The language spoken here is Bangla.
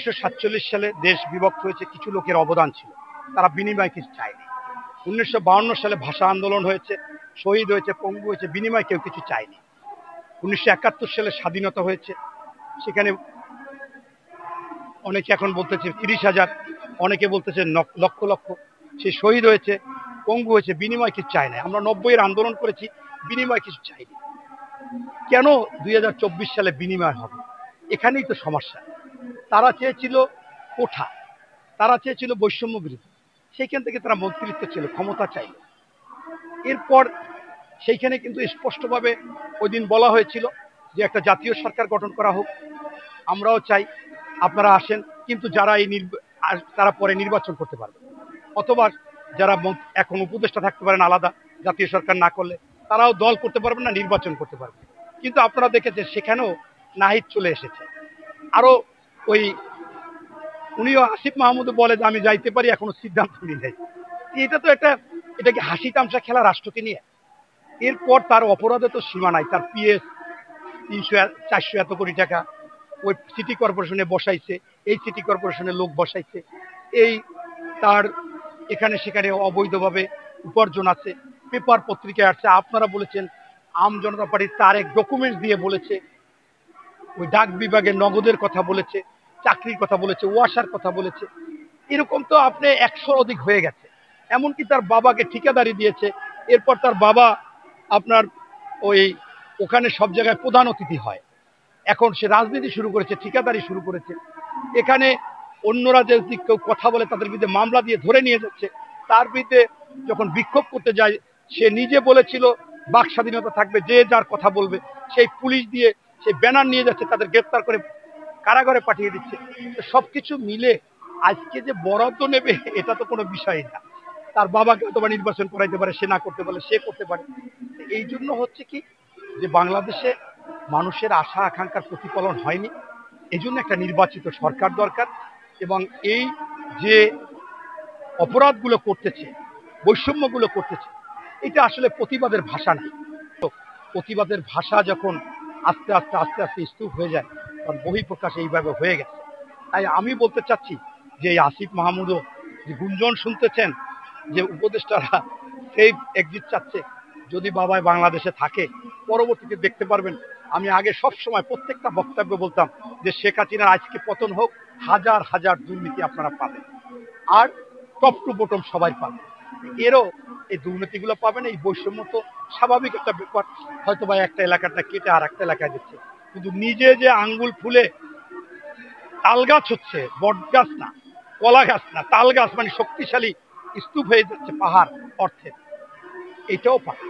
1947 সালে দেশ বিভক্ত হয়েছে, কিছু লোকের অবদান ছিল, তারা বিনিময় কিছু চায়নি। 1952 সালে ভাষা আন্দোলন হয়েছে, শহীদ হয়েছে, পঙ্গু হয়েছে, বিনিময় কেউ কিছু চায়নি। 1971 সালে স্বাধীনতা হয়েছে, সেখানে অনেকে এখন বলতেছে 30,000, অনেকে বলতেছে লক্ষ লক্ষ সে শহীদ হয়েছে, পঙ্গু হয়েছে, বিনিময় কিছু চায় না। আমরা 90-এর আন্দোলন করেছি, বিনিময় কিছু চাইনি। কেন 2024 সালে বিনিময় হবে? এখানেই তো সমস্যা। তারা চেয়েছিল কোঠা, তারা চেয়েছিল বৈষম্য বিরোধী, সেইখান থেকে তারা মন্ত্রিত্ব ছিল, ক্ষমতা চাইল। এরপর সেইখানে কিন্তু স্পষ্টভাবে ওই দিন বলা হয়েছিল যে একটা জাতীয় সরকার গঠন করা হোক, আমরাও চাই, আপনারা আসেন, কিন্তু যারা তারা পরে নির্বাচন করতে পারবে, অথবা যারা এখন উপদেষ্টা থাকতে পারেন আলাদা, জাতীয় সরকার না করলে তারাও দল করতে পারবেন না, নির্বাচন করতে পারবে। কিন্তু আপনারা দেখেছেন সেখানেও নাহিদ চলে এসেছে। আরো ওই উনিও আসিফ মাহমুদও বলে যে আমি যাইতে পারি, এখনো সিদ্ধান্ত নিই নাই। এটা তো এটাকে হাসি তামসা খেলা রাষ্ট্রকে নিয়ে। এরপর তার অপরাধে তো সীমা নাই। তার পিএস 300-400 এত কোটি টাকা ওই সিটি কর্পোরেশনে বসাইছে, এই সিটি কর্পোরেশনে লোক বসাইছে, এই তার এখানে সেখানে অবৈধভাবে উপার্জন আছে, পেপার পত্রিকায় আসছে। আপনারা বলেছেন আম জনতা পার্টির তার এক ডকুমেন্টস দিয়ে বলেছে, ওই ডাক বিভাগের নগদের কথা বলেছে, চাকরির কথা বলেছে, ওয়াসার কথা বলেছে। এরকম তো আপনি 100 অধিক হয়ে গেছে। এমনকি তার বাবাকে ঠিকাদারি দিয়েছে। এরপর তার বাবা আপনার ওই ওখানে সব জায়গায় প্রধান অতিথি হয়। এখন সে রাজনীতি শুরু করেছে, ঠিকাদারি শুরু করেছে। এখানে অন্যরা যদি কেউ কথা বলে তাদের বিরুদ্ধে মামলা দিয়ে ধরে নিয়ে যাচ্ছে। তার বিরুদ্ধে যখন বিক্ষোভ করতে যায়, সে নিজে বলেছিল বাক স্বাধীনতা থাকবে, যে যার কথা বলবে। সেই পুলিশ দিয়ে সেই ব্যানার নিয়ে যাচ্ছে, তাদের গ্রেপ্তার করে কারাগারে পাঠিয়ে দিচ্ছে। সবকিছু মিলে আজকে যে বরাদ্দ নেবে এটা তো কোনো বিষয় না। তার বাবাকে অথবা নির্বাচন করাইতে পারে, সে না করতে পারে, সে করতে পারে। এই জন্য হচ্ছে কি যে বাংলাদেশে মানুষের আশা আকাঙ্ক্ষার প্রতিফলন হয়নি। এই জন্য একটা নির্বাচিত সরকার দরকার। এবং এই যে অপরাধগুলো করতেছে, বৈষম্যগুলো করতেছে, এটা আসলে প্রতিবাদের ভাষা না। প্রতিবাদের ভাষা যখন আস্তে আস্তে আস্তে আস্তে স্তূপ হয়ে যায়, তখন বহিঃপ্রকাশ এইভাবে হয়ে গেছে। তাই আমি বলতে চাচ্ছি যে এই আসিফ মাহমুদও যে গুঞ্জন শুনতেছেন যে উপদেষ্টারা সেফ এক্সিট চাচ্ছে, যদি বাবাই বাংলাদেশে থাকে পরবর্তীতে দেখতে পারবেন। আমি আগে সব সময় প্রত্যেকটা বক্তব্য বলতাম যে শেখ হাসিনার আজকে পতন হোক, হাজার হাজার দুর্নীতি আপনারা পাবেন, আর টপ টু বটম সবাই পাবেন। এরও এই দুর্নীতিগুলো পাবেন। এই বৈষম্য তো স্বাভাবিক একটা ব্যাপার, হয়তো বা একটা এলাকাটা কেটে আর একটা এলাকায় দিচ্ছে, কিন্তু নিজে যে আঙ্গুল ফুলে তাল গাছ হচ্ছে, বট গাছ না, কলা গাছ না, তাল গাছ মানে শক্তিশালী স্তূপ হয়ে যাচ্ছে পাহাড় অর্থে, এটাও পায়।